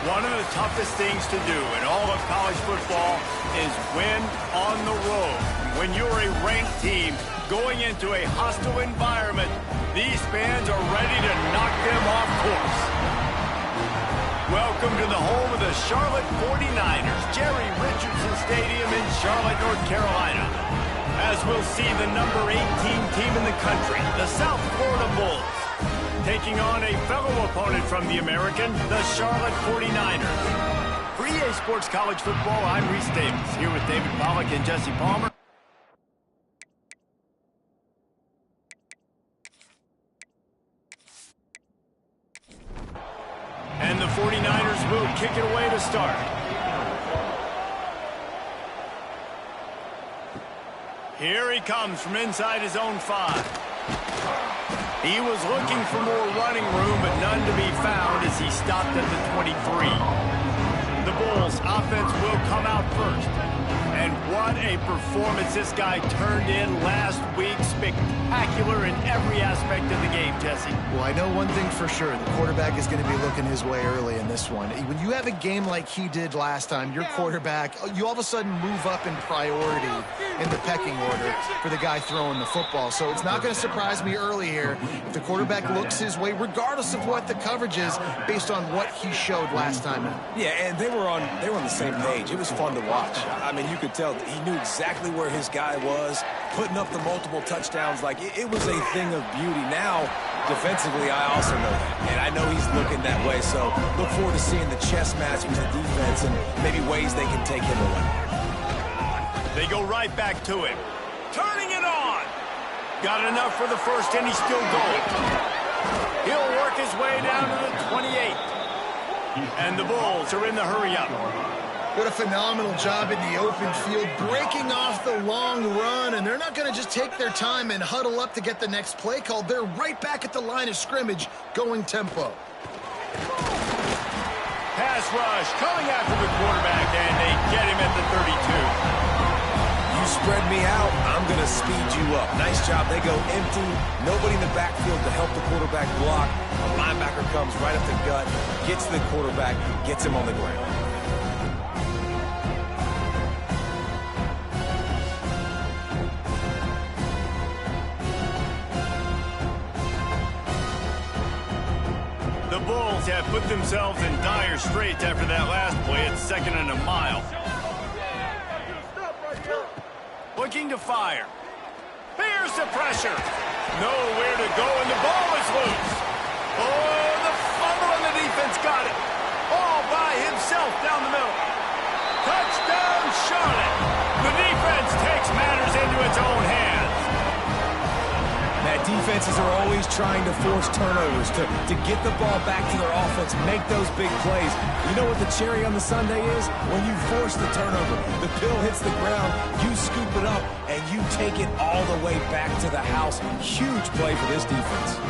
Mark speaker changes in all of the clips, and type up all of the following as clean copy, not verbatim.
Speaker 1: One of the toughest things to do in all of college football is win on the road. When you're a ranked team going into a hostile environment, these fans are ready to knock them off course. Welcome to the home of the Charlotte 49ers, Jerry Richardson Stadium in Charlotte, North Carolina. As we'll see the number 18 team in the country, the South Florida Bulls, taking on a fellow opponent from the American, the Charlotte 49ers. For EA Sports College Football, I'm Reese Davis, here with David Pollack and Jesse Palmer. And the 49ers will kick it away to start. Here he comes from inside his own 5. He was looking for more running room, but none to be found as he stopped at the 23. The Bulls' offense will come out first. And what a performance this guy turned in last week. Spectacular in every aspect of the game, Jesse.
Speaker 2: Well, I know one thing for sure. The quarterback is going to be looking his way early in this one. When you have a game like he did last time, your quarterback, you all of a sudden move up in priority in the pecking order for the guy throwing the football. So it's not going to surprise me early here if the quarterback looks his way, regardless of what the coverage is, based on what he showed last time.
Speaker 3: Yeah, and they were on the same page. It was fun to watch. I mean, you could tell he knew exactly where his guy was, putting up the multiple touchdowns. Like, it was a thing of beauty. Now, defensively, I also know that. And I know he's looking that way. So look forward to seeing the chess match with the defense and maybe ways they can take him away.
Speaker 1: They go right back to him. Turning it on. Got enough for the first, and he's still going. He'll work his way down to the 28. And the Bulls are in the hurry-up.
Speaker 2: What a phenomenal job in the open field, breaking off the long run, and they're not going to just take their time and huddle up to get the next play called. They're right back at the line of scrimmage, going tempo.
Speaker 1: Pass rush, coming after the quarterback, and they get him at the 32.
Speaker 3: You spread me out, I'm going to speed you up. Nice job. They go empty. Nobody in the backfield to help the quarterback block. A linebacker comes right up the gut, gets to the quarterback, gets him on the ground.
Speaker 1: The Bulls have put themselves in dire straits after that last play at 2nd and a mile. Looking to fire. Here's the pressure. Nowhere to go, and the ball is loose. Oh, the fumble, and the defense got it. All by himself down the middle. Touchdown, Charlotte. The defense takes matters into its own hands.
Speaker 3: That defenses are always trying to force turnovers to get the ball back to their offense, make those big plays. You know what the cherry on the sundae is? When you force the turnover, the pill hits the ground, you scoop it up, and you take it all the way back to the house. Huge play for this defense.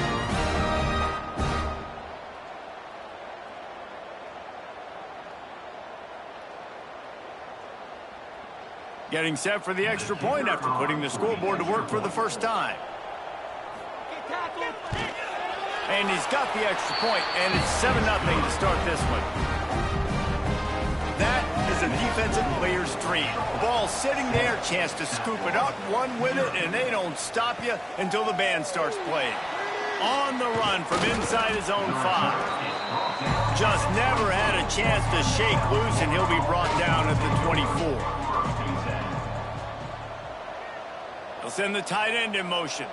Speaker 1: Getting set for the extra point after putting the scoreboard to work for the first time. And he's got the extra point, and it's 7-0 to start this one. That is a defensive player's dream. Ball sitting there, chance to scoop it up, one with it, and they don't stop you until the band starts playing. On the run from inside his own 5. Just never had a chance to shake loose, and he'll be brought down at the 24. They'll send the tight end in motion.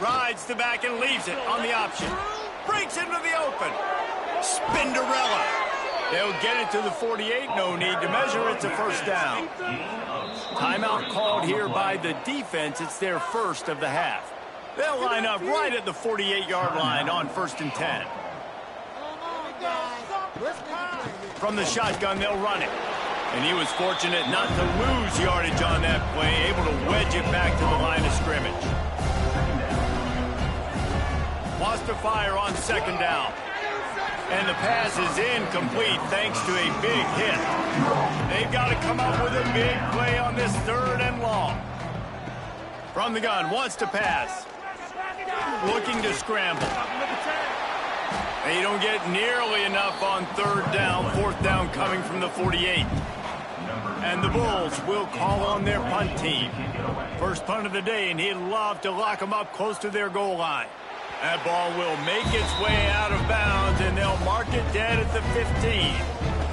Speaker 1: Rides the back and leaves it on the option. Breaks into the open. Spinderella. They'll get it to the 48. No need to measure. It's a first down. Timeout called here by the defense. It's their first of the half. They'll line up right at the 48-yard line on 1st and 10. From the shotgun, they'll run it. And he was fortunate not to lose yardage on that play, able to wedge it back to the line of scrimmage. Wants to fire on 2nd down. And the pass is incomplete thanks to a big hit. They've got to come up with a big play on this 3rd and long. From the gun, wants to pass. Looking to scramble. They don't get nearly enough on third down. Fourth down coming from the 48. And the Bulls will call on their punt team. First punt of the day, and he'd love to lock them up close to their goal line. That ball will make its way out of bounds, and they'll mark it dead at the 15.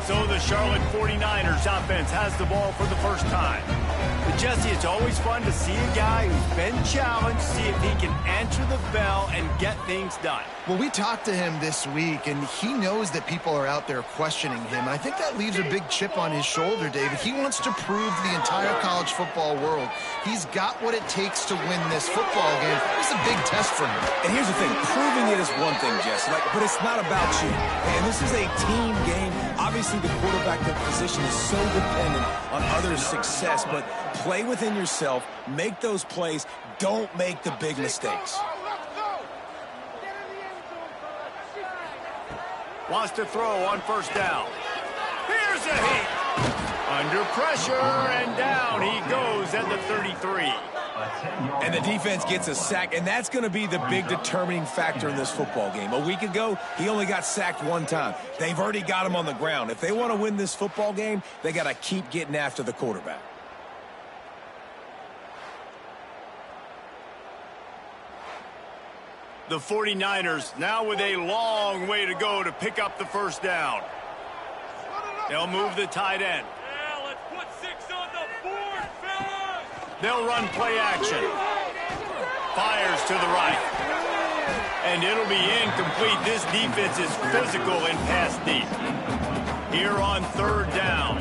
Speaker 1: So the Charlotte 49ers offense has the ball for the first time. But Jesse, it's always fun to see a guy who's been challenged, see if he can answer the bell and get things done.
Speaker 2: Well, we talked to him this week, and he knows that people are out there questioning him. I think that leaves a big chip on his shoulder, David. He wants to prove to the entire college football world he's got what it takes to win this football game. It's a big test for him.
Speaker 3: And here's the thing, proving it is one thing, Jesse, but it's not about you. And this is a team game. Obviously, the quarterback position is so dependent on others' success, but play within yourself, make those plays, don't make the big mistakes.
Speaker 1: Wants to throw on first down. Here's a hit. Under pressure, and down he goes at the 33.
Speaker 3: And the defense gets a sack, and that's going to be the big determining factor in this football game. A week ago, he only got sacked one time. They've already got him on the ground. If they want to win this football game, they got to keep getting after the quarterback.
Speaker 1: The 49ers now with a long way to go to pick up the first down. They'll move the tight end.
Speaker 4: Yeah, let's put 6 on the board, fellas!
Speaker 1: They'll run play action. Fires to the right. And it'll be incomplete. This defense is physical and pass deep. Here on third down.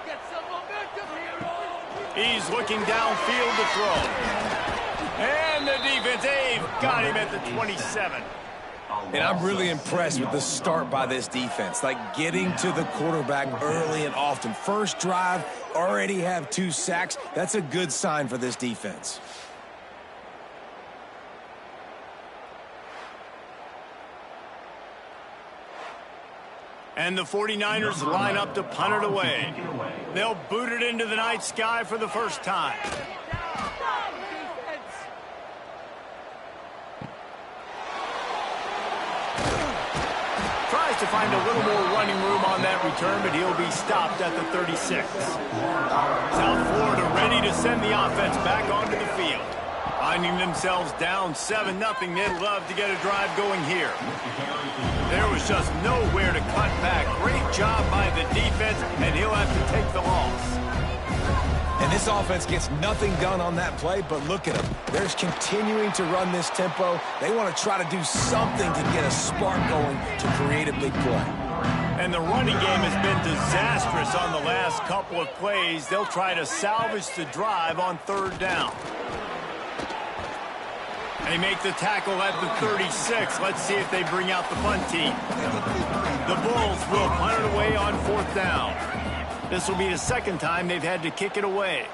Speaker 4: Get some momentum here.
Speaker 1: He's looking downfield to throw. And the defense, got him at the 27.
Speaker 3: And I'm really impressed with the start by this defense. Like getting to the quarterback early and often. First drive, already have 2 sacks. That's a good sign for this defense.
Speaker 1: And the 49ers line up to punt it away. They'll boot it into the night sky for the first time. Tries to find a little more running room on that return, but he'll be stopped at the 36. South Florida ready to send the offense back onto the field. Finding themselves down 7-0, they'd love to get a drive going here. There was just nowhere to cut back. Great job by the defense, and he'll have to take the loss.
Speaker 3: And this offense gets nothing done on that play, but look at them. They're continuing to run this tempo. They want to try to do something to get a spark going to create a big play.
Speaker 1: And the running game has been disastrous on the last couple of plays. They'll try to salvage the drive on third down. They make the tackle at the 36. Let's see if they bring out the punt team. The Bulls will punt it away on fourth down. This will be the second time they've had to kick it away.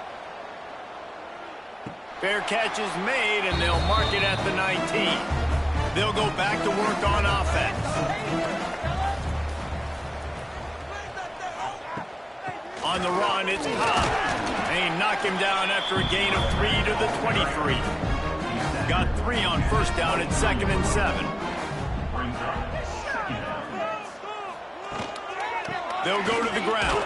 Speaker 1: Fair catch is made, and they'll mark it at the 19. They'll go back to work on offense. On the run, it's Cobb. They knock him down after a gain of 3 to the 23. Got 3 on first down at 2nd and 7. They'll go to the ground.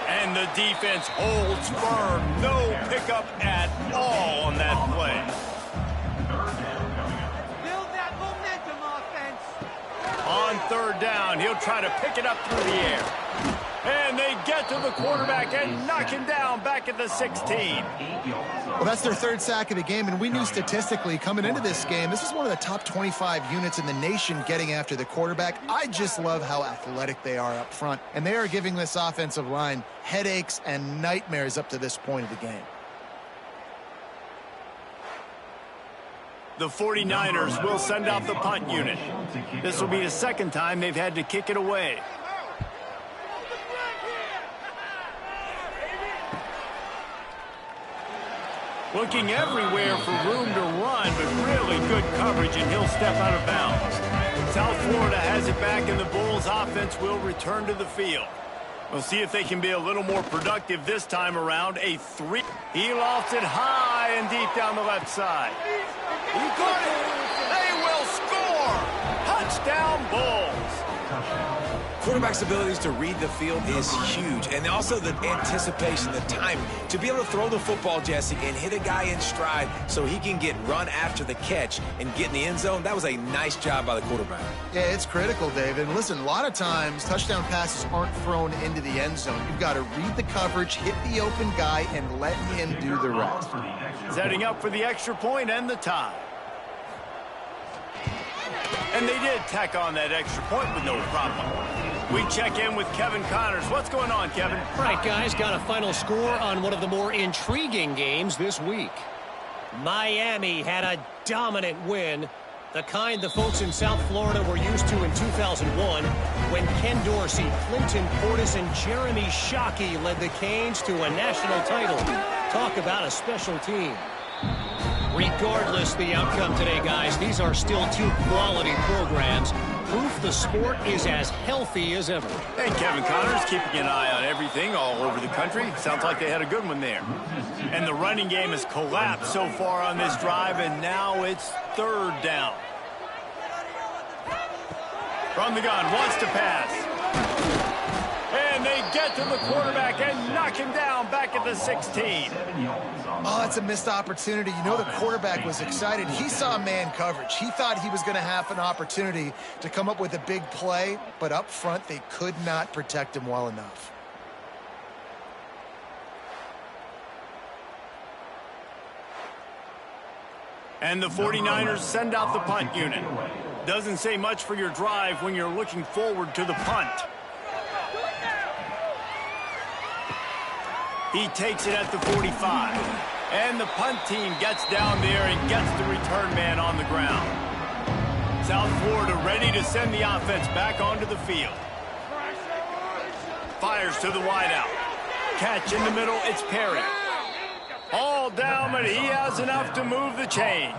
Speaker 1: And the defense holds firm. No pickup at all on that play.
Speaker 4: Build that momentum, offense.
Speaker 1: On third down, he'll try to pick it up through the air. And they get to the quarterback and knock him down back at the 16.
Speaker 2: Well, that's their 3rd sack of the game, and we knew statistically coming into this game, this is one of the top 25 units in the nation getting after the quarterback. I just love how athletic they are up front, and they are giving this offensive line headaches and nightmares up to this point of the game.
Speaker 1: The 49ers will send out the punt unit. This will be the second time they've had to kick it away. Looking everywhere for room to run, but really good coverage, and he'll step out of bounds. South Florida has it back, and the Bulls offense will return to the field. We'll see if they can be a little more productive this time around. A 3. He lofts it high and deep down the left side. He got it. They will Touchdown, Bulls.
Speaker 3: Quarterback's abilities to read the field is huge, and also the anticipation, the timing. To be able to throw the football, Jesse, and hit a guy in stride so he can get run after the catch and get in the end zone, that was a nice job by the quarterback.
Speaker 2: Yeah, it's critical, David. And listen, a lot of times touchdown passes aren't thrown into the end zone. You've got to read the coverage, hit the open guy, and let him do the rest.
Speaker 1: Setting up for the extra point and the tie. And they did tack on that extra point with no problem. We check in with Kevin Connors. What's going on, Kevin?
Speaker 5: All right, guys, got a final score on one of the more intriguing games this week. Miami had a dominant win, the kind the folks in South Florida were used to in 2001 when Ken Dorsey, Clinton Portis, and Jeremy Shockey led the Canes to a national title. Talk about a special team. Regardless the outcome today, guys, these are still two quality programs. Proof the sport is as healthy as ever.
Speaker 1: Hey, Kevin Connors, keeping an eye on everything all over the country. Sounds like they had a good one there. And the running game has collapsed so far on this drive, and now it's third down. From the gun, wants to pass. And they get to the quarterback and knock him down back at the 16.
Speaker 2: Oh, it's a missed opportunity. You know the quarterback was excited. He saw man coverage. He thought he was going to have an opportunity to come up with a big play, but up front they could not protect him well enough.
Speaker 1: And the 49ers send out the punt unit. Doesn't say much for your drive when you're looking forward to the punt. He takes it at the 45. And the punt team gets down there and gets the return man on the ground. South Florida ready to send the offense back onto the field. Fires to the wideout. Catch in the middle, it's Perry. All down, but he has enough to move the chains.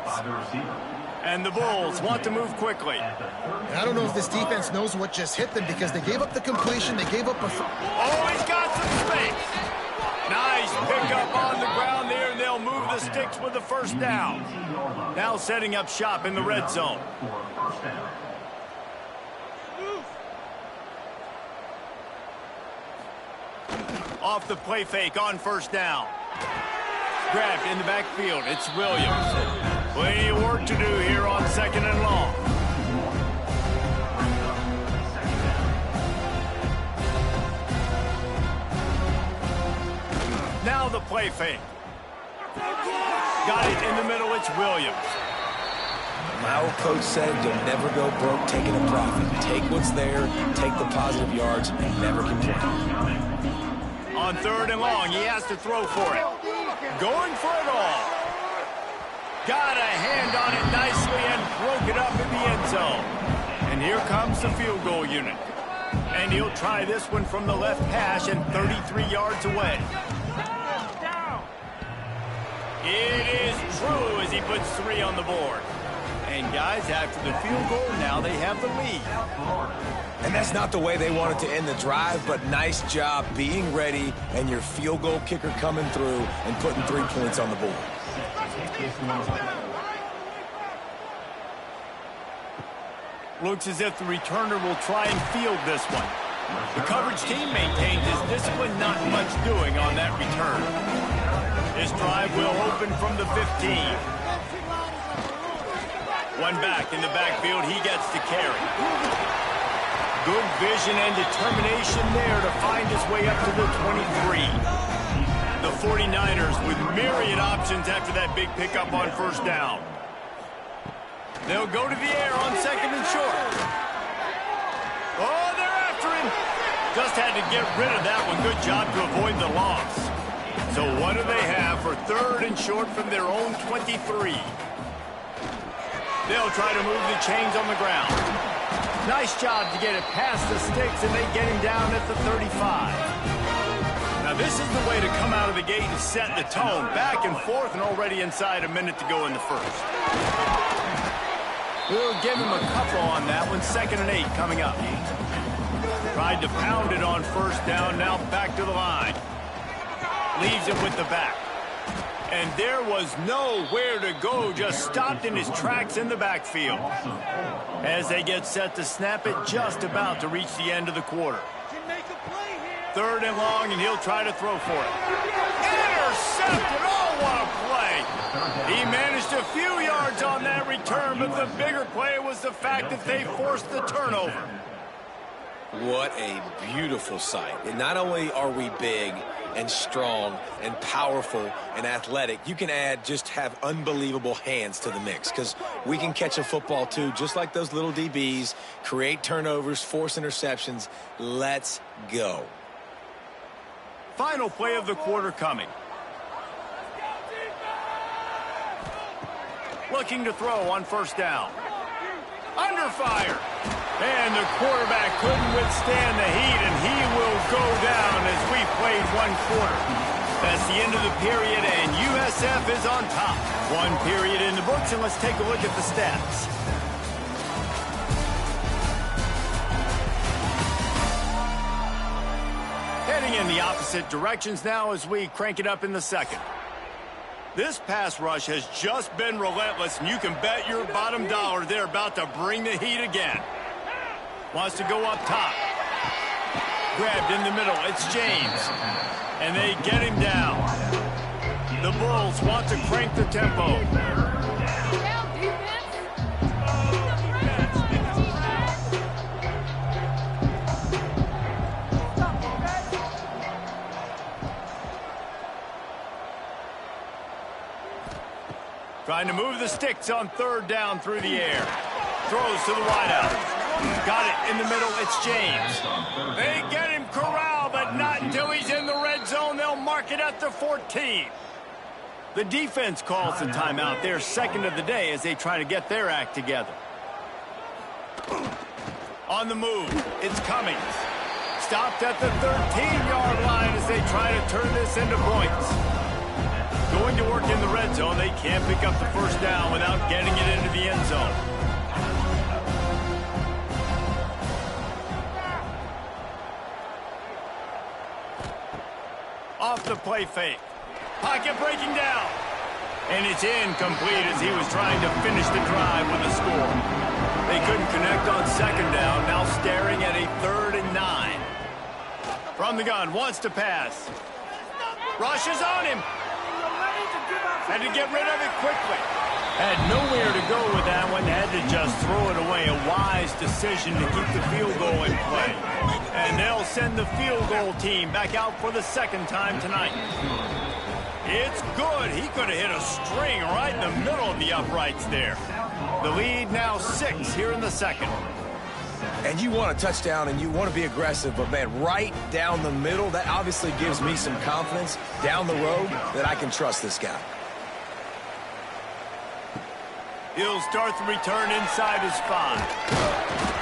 Speaker 1: And the Bulls want to move quickly.
Speaker 2: I don't know if this defense knows what just hit them because they gave up the completion, they gave up a...
Speaker 1: Oh, he's got some space. Nice pickup on the ground there, and they'll move the sticks with the first down. Now setting up shop in the red zone. Off the play fake on first down. Grabbed in the backfield. It's Williams. Plenty of work to do here on second and long. Now the play fake. Got it in the middle. It's Williams.
Speaker 3: My old coach said you'll never go broke taking a profit. Take what's there, take the positive yards, and never complain.
Speaker 1: On third and long, he has to throw for it. Going for it all. Got a hand on it nicely and broke it up in the end zone. And here comes the field goal unit. And he'll try this one from the left hash and 33 yards away. It is true as he puts 3 on the board. And guys, after the field goal, now they have the lead.
Speaker 3: And that's not the way they wanted to end the drive, but nice job being ready and your field goal kicker coming through and putting 3 points on the board.
Speaker 1: Looks as if the returner will try and field this one. The coverage team maintains his discipline, not much doing on that return. This drive will open from the 15. One back in the backfield, he gets to carry. Good vision and determination there to find his way up to the 23. The 49ers with myriad options after that big pickup on first down. They'll go to the air on second and short. Oh, they're after him. Just had to get rid of that one. Good job to avoid the loss. So what do they have for third and short from their own 23? They'll try to move the chains on the ground. Nice job to get it past the sticks, and they get him down at the 35. Now this is the way to come out of the gate and set the tone. Back and forth and already inside a minute to go in the first. We'll give him a couple on that one. 2nd and 8 coming up. Tried to pound it on first down, now back to the line. Leaves it with the back. And there was nowhere to go, just stopped in his tracks in the backfield. As they get set to snap it, just about to reach the end of the quarter. 3rd and long, and he'll try to throw for it. Intercepted! Oh, what a play! He managed a few yards on that return, but the bigger play was the fact that they forced the turnover.
Speaker 3: What a beautiful sight. And not only are we big and strong and powerful and athletic, you can have unbelievable hands to the mix, because we can catch a football too, just like those little DBs, create turnovers, force interceptions. Let's go.
Speaker 1: Final play of the quarter coming. Looking to throw on 1st down. Under fire. And the quarterback couldn't withstand the heat, and he will go down as we played 1 quarter. That's the end of the period, and USF is on top. 1 period in the books, and let's take a look at the stats. Heading in the opposite directions now as we crank it up in the 2nd. This pass rush has just been relentless, and you can bet your bottom dollar they're about to bring the heat again. Wants to go up top. Grabbed in the middle. It's James. And they get him down. The Bulls want to crank the tempo. Trying to move the sticks on 3rd down through the air. Throws to the wideout. Got it in the middle. It's James. They get him corralled, but not until he's in the red zone. They'll mark it at the 14. The defense calls the timeout. They're 2nd of the day as they try to get their act together. On the move, it's Cummings. Stopped at the 13-yard line as they try to turn this into points. Going to work in the red zone. They can't pick up the 1st down without getting it into the end zone. Off the play fake. Pocket breaking down. And it's incomplete as he was trying to finish the drive with a score. They couldn't connect on 2nd down. Now staring at a 3rd and 9. From the gun, wants to pass. Rushes on him. Had to get rid of it quickly. Had nowhere to go with that one. Had to just throw it away. A wise decision to keep the field goal in play. And they'll send the field goal team back out for the 2nd time tonight. It's good. He could have hit a string right in the middle of the uprights there. The lead now 6 here in the 2nd.
Speaker 3: And you want a touchdown and you want to be aggressive, but man, right down the middle, that obviously gives me some confidence down the road that I can trust this guy.
Speaker 1: He'll start the return inside his 5.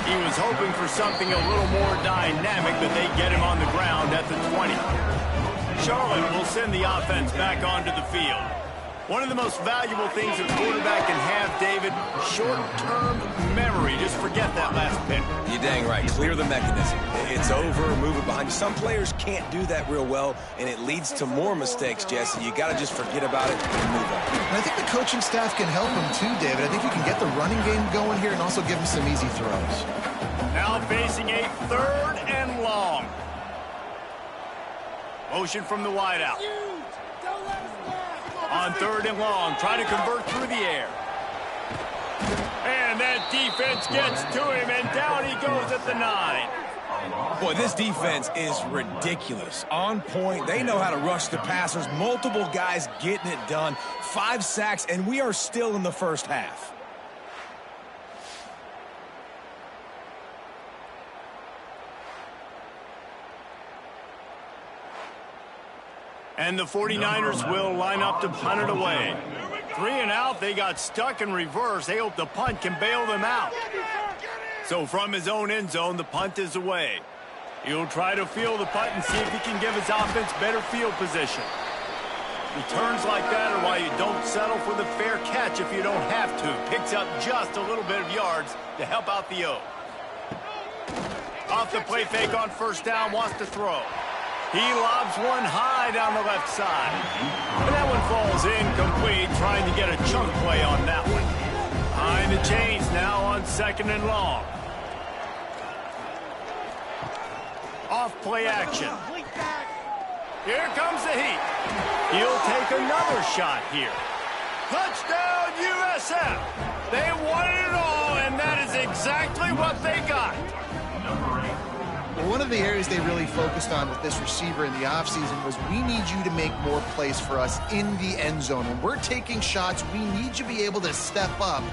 Speaker 1: He was hoping for something a little more dynamic, but they get him on the ground at the 20. Charlotte will send the offense back onto the field. One of the most valuable things a quarterback can have, David, short-term memory. Just forget that last pick.
Speaker 3: You're dang right. Clear the mechanism. It's over, move it behind you. Some players can't do that real well, and it leads to more mistakes, Jesse. You got to just forget about it and move on.
Speaker 2: And I think the coaching staff can help him too, David. I think you can get the running game going here and also give him some easy throws.
Speaker 1: Now facing a 3rd and long. Motion from the wideout. On 3rd and long, trying to convert through the air. And that defense gets to him, and down he goes at the 9.
Speaker 3: Boy, this defense is ridiculous. On point, they know how to rush the passers. Multiple guys getting it done. 5 sacks, and we are still in the 1st half.
Speaker 1: And the 49ers will line up to punt it away. 3 and out, they got stuck in reverse. They hope the punt can bail them out. So from his own end zone, the punt is away. He'll try to field the punt and see if he can give his offense better field position. Returns like that are why you don't settle for the fair catch if you don't have to. Picks up just a little bit of yards to help out the O. Off the play fake on 1st down, wants to throw. He lobs one high down the left side. And that one falls incomplete, trying to get a chunk play on that one. Behind the chains now on 2nd and long. Off play action. Here comes the heat. He'll take another shot here. Touchdown, USF. They wanted it all, and that is exactly what they got.
Speaker 2: Well, one of the areas they really focused on with this receiver in the offseason was we need you to make more plays for us in the end zone. When we're taking shots, we need you to be able to step up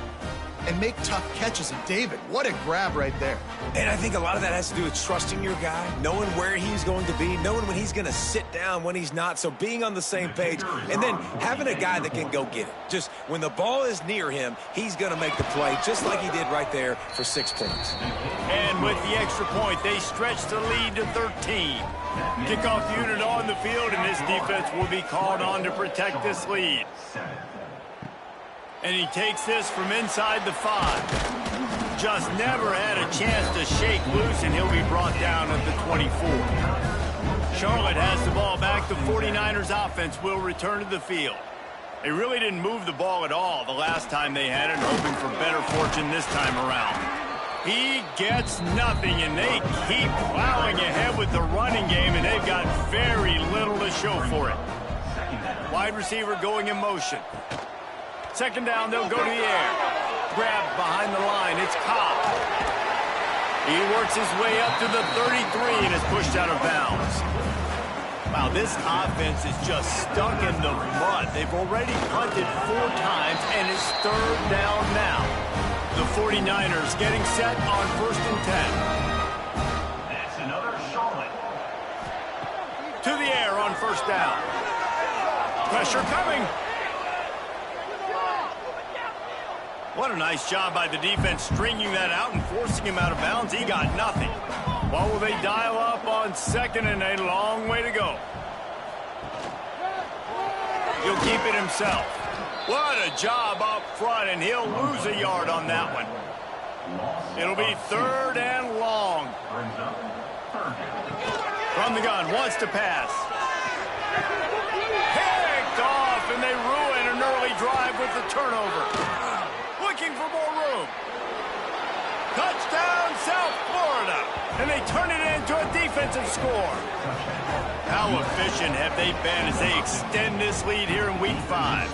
Speaker 2: and make tough catches. And David, what a grab right there.
Speaker 3: And I think a lot of that has to do with trusting your guy, knowing where he's going to be, knowing when he's going to sit down, when he's not. So being on the same page, and then having a guy that can go get it. Just when the ball is near him, he's going to make the play, just like he did right there for 6 points.
Speaker 1: And with the extra point, they stretch the lead to 13. Kickoff unit on the field, and this defense will be called on to protect this lead. And he takes this from inside the 5. Just never had a chance to shake loose, and he'll be brought down at the 24. Charlotte has the ball back. The 49ers offense will return to the field. They really didn't move the ball at all the last time they had it, hoping for better fortune this time around. He gets nothing, and they keep plowing ahead with the running game, and they've got very little to show for it. Wide receiver going in motion. 2nd down, they'll go to the air. Grab behind the line, it's Cobb. He works his way up to the 33 and is pushed out of bounds. Wow, this offense is just stuck in the mud. They've already punted 4 times, and it's 3rd down now. The 49ers getting set on 1st and 10.
Speaker 4: That's another Charlotte.
Speaker 1: To the air on 1st down. Pressure coming. What a nice job by the defense stringing that out and forcing him out of bounds. He got nothing. What will they dial up on 2nd and a long way to go? He'll keep it himself. What a job up front, and he'll lose a yard on that one. It'll be 3rd and long. From the gun, wants to pass. Picked off, and they ruin an early drive with the turnover. Looking for more room. Touchdown, South Florida. And they turn it into a defensive score. How efficient have they been as they extend this lead here in Week 5?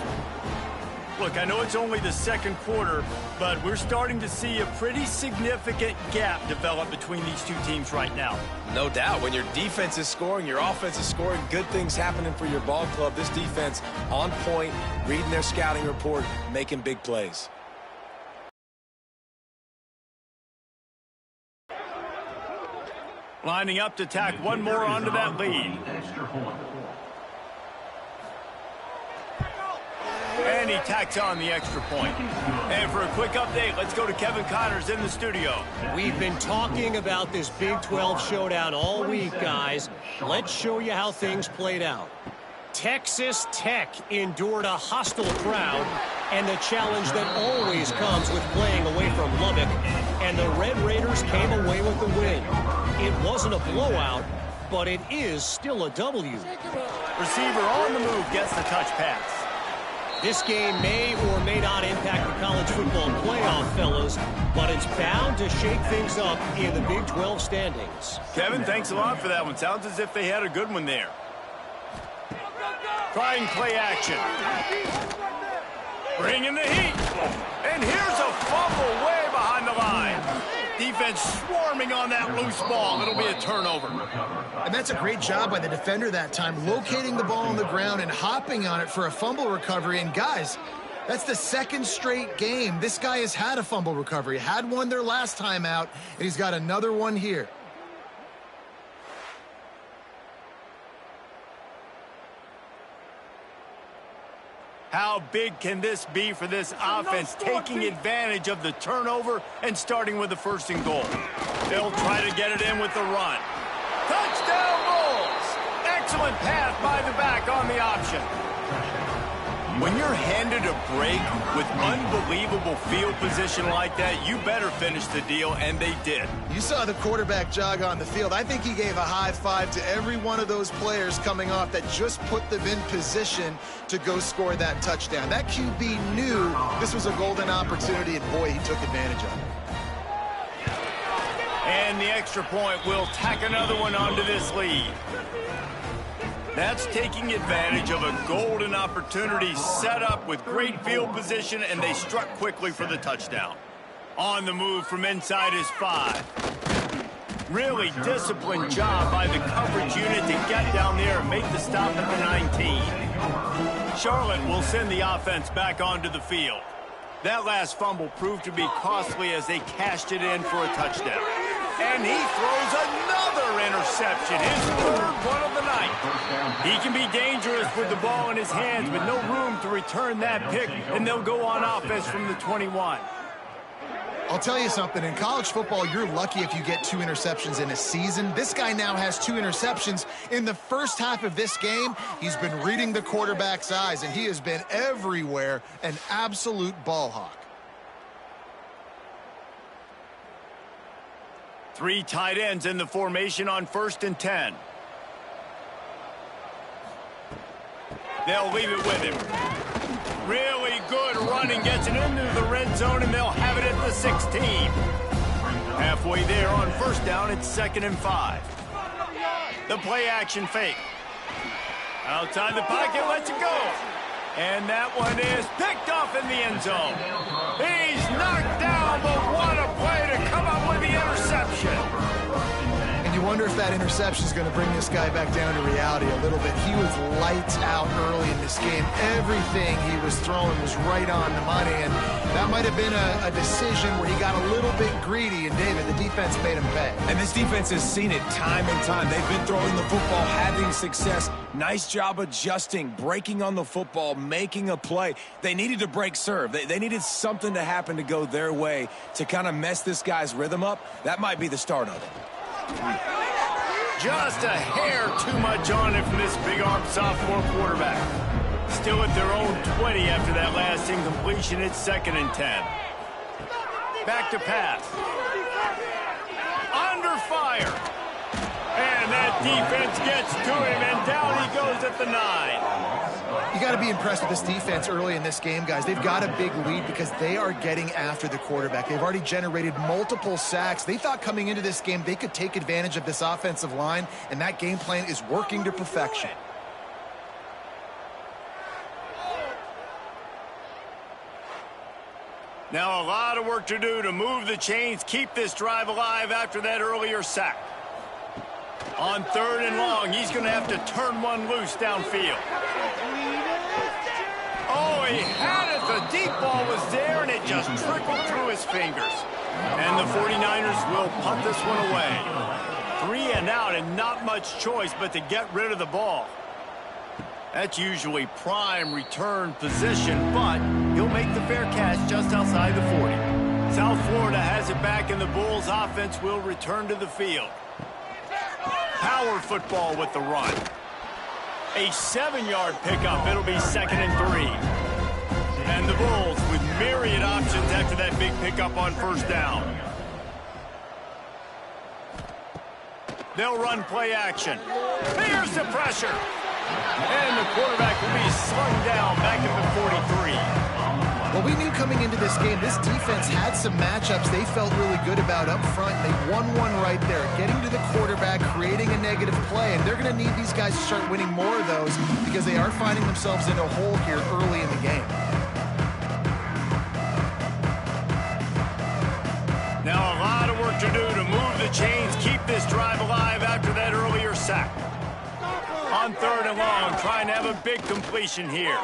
Speaker 1: Look, I know it's only the 2nd quarter, but we're starting to see a pretty significant gap develop between these two teams right now.
Speaker 3: No doubt. When your defense is scoring, your offense is scoring, good things happening for your ball club. This defense on point, reading their scouting report, making big plays.
Speaker 1: Lining up to tack one more onto that lead. And he tacks on the extra point. And for a quick update, let's go to Kevin Connors in the studio.
Speaker 5: We've been talking about this Big 12 showdown all week, guys. Let's show you how things played out. Texas Tech endured a hostile crowd and the challenge that always comes with playing away from Lubbock, and the Red Raiders came away with the win. It wasn't a blowout, but it is still a W.
Speaker 1: Receiver on the move gets the touch pass.
Speaker 5: This game may or may not impact the college football playoff, fellas, but it's bound to shake things up in the Big 12 standings.
Speaker 1: Kevin, thanks a lot for that one. Sounds as if they had a good one there. Trying play action. Bringing the heat. And here's a fumble way behind the line. Defense swarming on that loose ball. It'll be a turnover.
Speaker 2: And that's a great job by the defender that time, locating the ball on the ground and hopping on it for a fumble recovery. And guys, that's the 2nd straight game this guy has had a fumble recovery. Had one their last time out, and he's got another one here.
Speaker 1: How big can this be for this offense, taking advantage of the turnover and starting with the 1st and goal? They'll try to get it in with the run. Touchdown Bulls! Excellent pass by the back on the option. When you're handed a break with unbelievable field position like that, you better finish the deal, and they did.
Speaker 2: You saw the quarterback jog on the field. I think he gave a high five to every one of those players coming off that just put them in position to go score that touchdown. That QB knew this was a golden opportunity, and boy, he took advantage of it.
Speaker 1: And the extra point will tack another one onto this lead. That's taking advantage of a golden opportunity set up with great field position, and they struck quickly for the touchdown. On the move from inside his 5. Really disciplined job by the coverage unit to get down there and make the stop at the 19. Charlotte will send the offense back onto the field. That last fumble proved to be costly as they cashed it in for a touchdown. And he throws another interception, his third one of the night. He can be dangerous with the ball in his hands, with no room to return that pick, and they'll go on offense from the 21.
Speaker 2: I'll tell you something, in college football, you're lucky if you get 2 interceptions in a season. This guy now has 2 interceptions. In the first half of this game, he's been reading the quarterback's eyes, and he has been everywhere, an absolute ball hawk.
Speaker 1: 3 tight ends in the formation on 1st and 10. They'll leave it with him. Really good running, gets it into the red zone, and they'll have it at the 16. Halfway there on 1st down, it's 2nd and 5. The play action fake. Outside the pocket, lets it go. And that one is picked off in the end zone. He's knocked down, but what a play to come up with the interception.
Speaker 2: And you wonder if that interception is going to bring this guy back down to reality a little bit. He was lights out early in this game. Everything he was throwing was right on the money, and that might have been a decision where he got a little bit greedy, and David, the defense made him pay.
Speaker 3: And this defense has seen it time and time. They've been throwing the football, having success. Nice job adjusting, breaking on the football, making a play. They needed to break serve. They needed something to happen to go their way to kind of mess this guy's rhythm up. That might be the start of it.
Speaker 1: Just a hair too much on it from this big-arm sophomore quarterback. Still at their own 20 after that last incompletion. It's 2nd and 10. Back to pass. Under fire. And that defense gets to him, and down he goes at the 9.
Speaker 2: You got to be impressed with this defense early in this game, guys. They've got a big lead because they are getting after the quarterback. They've already generated multiple sacks. They thought coming into this game they could take advantage of this offensive line, and that game plan is working to perfection.
Speaker 1: Now a lot of work to do to move the chains, keep this drive alive after that earlier sack. On 3rd and long, he's going to have to turn one loose downfield. Oh, he had it. The deep ball was there, and it just trickled through his fingers. And the 49ers will punt this one away. 3 and out, and not much choice but to get rid of the ball. That's usually prime return position, but he'll make the fair catch just outside the 40. South Florida has it back, and the Bulls offense will return to the field. Power football with the run. A 7-yard pickup. It'll be 2nd and 3. And the Bulls with myriad options after that big pickup on 1st down. They'll run play action. Here's the pressure. And the quarterback will be slung down back at the 43.
Speaker 2: Well, we knew coming into this game, this defense had some matchups they felt really good about up front. They won one right there, getting to the quarterback, creating a negative play, and they're going to need these guys to start winning more of those because they are finding themselves in a hole here early in the game.
Speaker 1: Now a lot of work to do to move the chains, keep this drive alive after that earlier sack. On 3rd and long, trying to have a big completion here.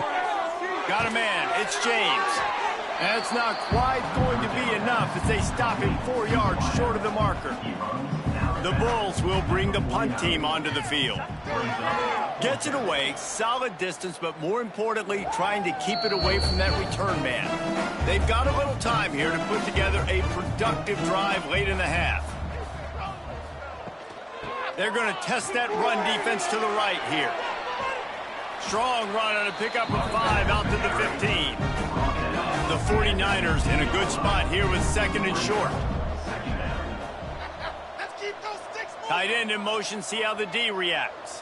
Speaker 1: Got a man, it's James. That's not quite going to be enough as they stop him 4 yards short of the marker. The Bulls will bring the punt team onto the field. Gets it away, solid distance, but more importantly, trying to keep it away from that return man. They've got a little time here to put together a productive drive late in the half. They're going to test that run defense to the right here. strong run on a pickup of 5 out to the 15. The 49ers in a good spot here with second and short. Tight end in motion, see how the D reacts.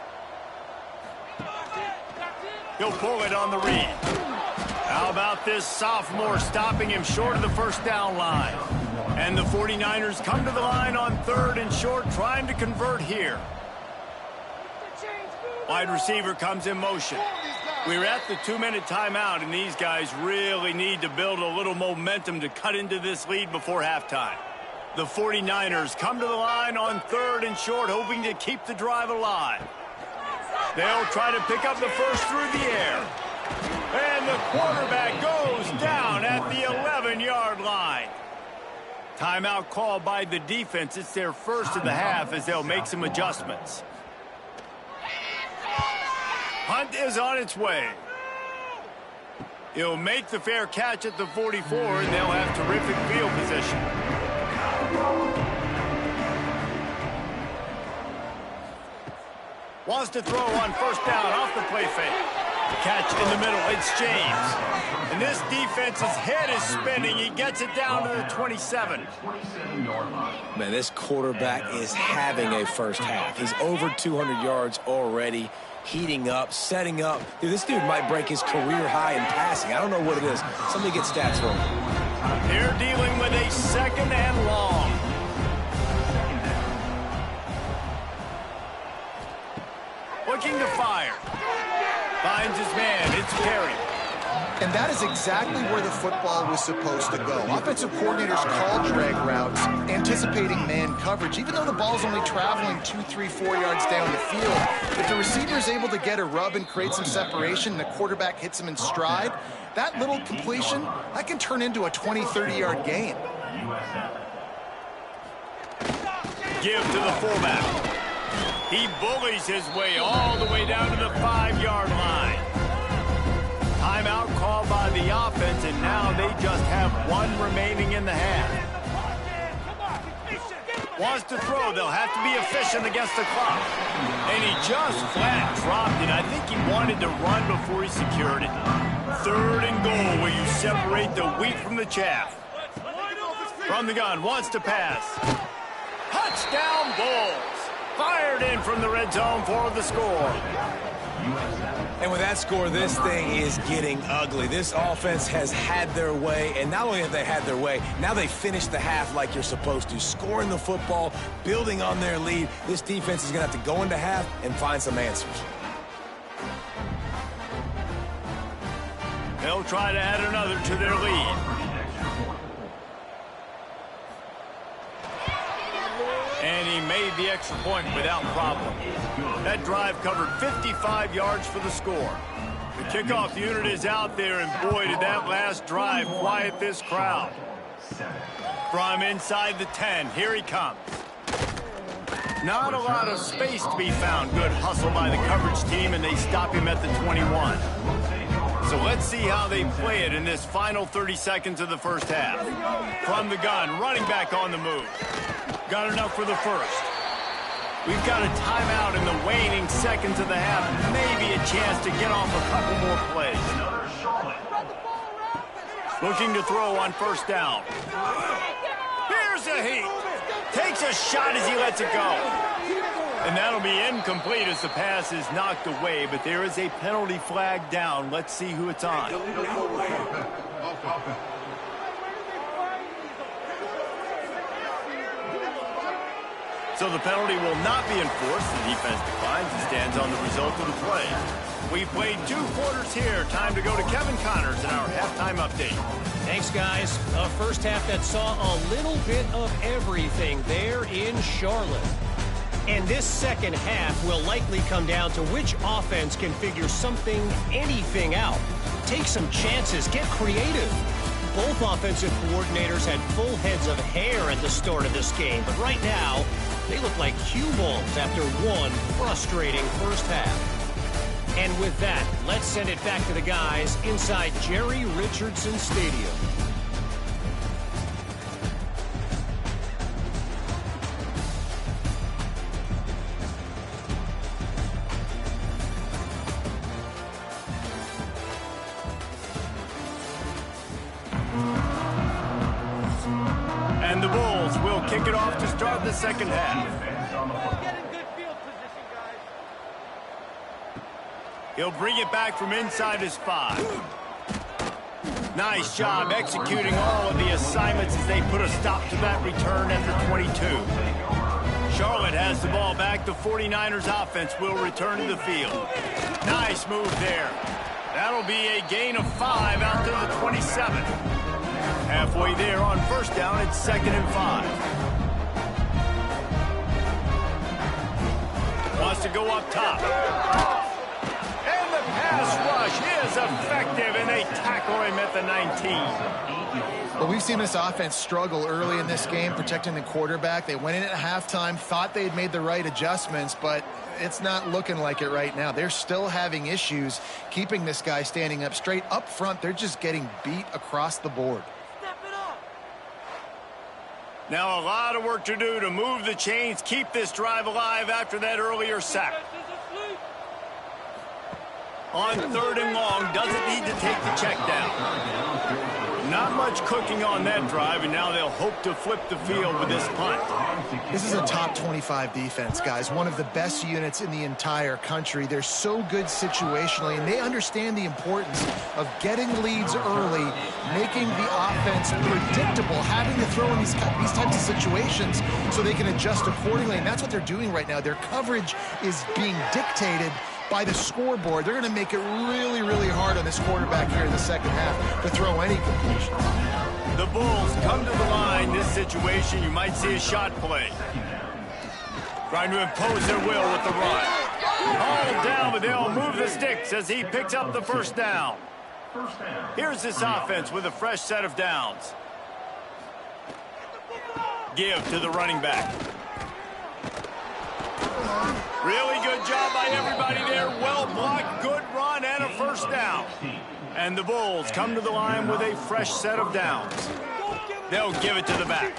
Speaker 1: He'll pull it on the read. How about this sophomore stopping him short of the first down line? And the 49ers come to the line on third and short, trying to convert here. Wide receiver comes in motion. We're at the 2-minute timeout, and these guys really need to build a little momentum to cut into this lead before halftime. The 49ers come to the line on third and short, hoping to keep the drive alive. They'll try to pick up the first through the air. And the quarterback goes down at the 11-yard line. Timeout called by the defense. It's their first of the half as they'll make some adjustments. Hunt is on its way. He'll make the fair catch at the 44, and they'll have terrific field position. Wants to throw on first down off the play fake. Catch in the middle, it's James. And this defense's head is spinning. He gets it down to the 27.
Speaker 3: Man, this quarterback is having a first half. He's over 200 yards already, heating up, setting up. Dude, this dude might break his career high in passing. I don't know what it is. Somebody get stats for him.
Speaker 1: They're dealing with a second and long. Looking to fire. Finds his man. It's Perry.
Speaker 2: And that is exactly where the football was supposed to go. Offensive coordinators call drag routes, anticipating man coverage. Even though the ball's only traveling 2, 3, 4 yards down the field, if the receiver is able to get a rub and create some separation and the quarterback hits him in stride, that little completion, that can turn into a 20, 30-yard gain.
Speaker 1: Give to the fullback. He bullies his way all the way down to the 5-yard line. Timeout called by the offense, and now they just have one remaining in the half. Wants to throw. They'll have to be efficient against the clock. And he just flat dropped it. I think he wanted to run before he secured it. Third and goal, where you separate the wheat from the chaff. From the gun, wants to pass. Touchdown Bulls. Fired in from the red zone for the score.
Speaker 3: And with that score, this thing is getting ugly. This offense has had their way, and not only have they had their way, now they finished the half like you're supposed to, scoring the football, building on their lead. This defense is going to have to go into half and find some answers.
Speaker 1: They'll try to add another to their lead. And he made the extra point without problem. That drive covered 55 yards for the score. The kickoff unit is out there, and boy, did that last drive quiet this crowd. From inside the 10, here he comes. Not a lot of space to be found. Good hustle by the coverage team, and they stop him at the 21. So let's see how they play it in this final 30 seconds of the first half. From the gun, running back on the move. Got enough for the first. We've got a timeout in the waning seconds of the half. Maybe a chance to get off a couple more plays. Looking to throw on first down. Here's a heat. Takes a shot as he lets it go. And that'll be incomplete as the pass is knocked away, but there is a penalty flag down. Let's see who it's on. So the penalty will not be enforced. The defense declines and stands on the result of the play. We've played 2 quarters here. Time to go to Kevin Connors in our halftime update.
Speaker 5: Thanks, guys. A first half that saw a little bit of everything there in Charlotte. And this second half will likely come down to which offense can figure something, anything out. Take some chances. Get creative. Both offensive coordinators had full heads of hair at the start of this game, but right now, they look like cue balls after one frustrating first half. And with that, let's send it back to the guys inside Jerry Richardson Stadium.
Speaker 1: kick it off to start the second half.
Speaker 4: Get in good field position, guys.
Speaker 1: He'll bring it back from inside his 5. Nice job executing all of the assignments as they put a stop to that return at the 22. Charlotte has the ball back. The 49ers offense will return to the field. Nice move there. That'll be a gain of 5 out to the 27. Halfway there on first down, it's 2nd and 5. Wants to go up top. And the pass rush is effective, and they tackle him at the 19.
Speaker 2: Well, we've seen this offense struggle early in this game, protecting the quarterback. They went in at halftime, thought they had made the right adjustments, but it's not looking like it right now. They're still having issues keeping this guy standing up straight. Up front, they're just getting beat across the board.
Speaker 4: Step it up.
Speaker 1: Now a lot of work to do to move the chains, keep this drive alive after that earlier sack. On 3rd and long, doesn't need to take the check down. Not much cooking on that drive, and now they'll hope to flip the field with this punt.
Speaker 2: This is a top 25 defense, guys. One of the best units in the entire country. They're so good situationally, and they understand the importance of getting leads early, making the offense predictable, having to throw in these types of situations so they can adjust accordingly. And that's what they're doing right now. Their coverage is being dictated by the scoreboard. They're going to make it really, really hard on this quarterback here in the second half to throw any completions.
Speaker 1: The Bulls come to the line. This situation, you might see a shot play. Trying to impose their will with the run. All down, but they'll move the sticks as he picks up the first down. Here's this offense with a fresh set of downs. Give to the running back. Really good job by everybody there. Well blocked, good run, and a first down. And the Bulls come to the line with a fresh set of downs. They'll give it to the back.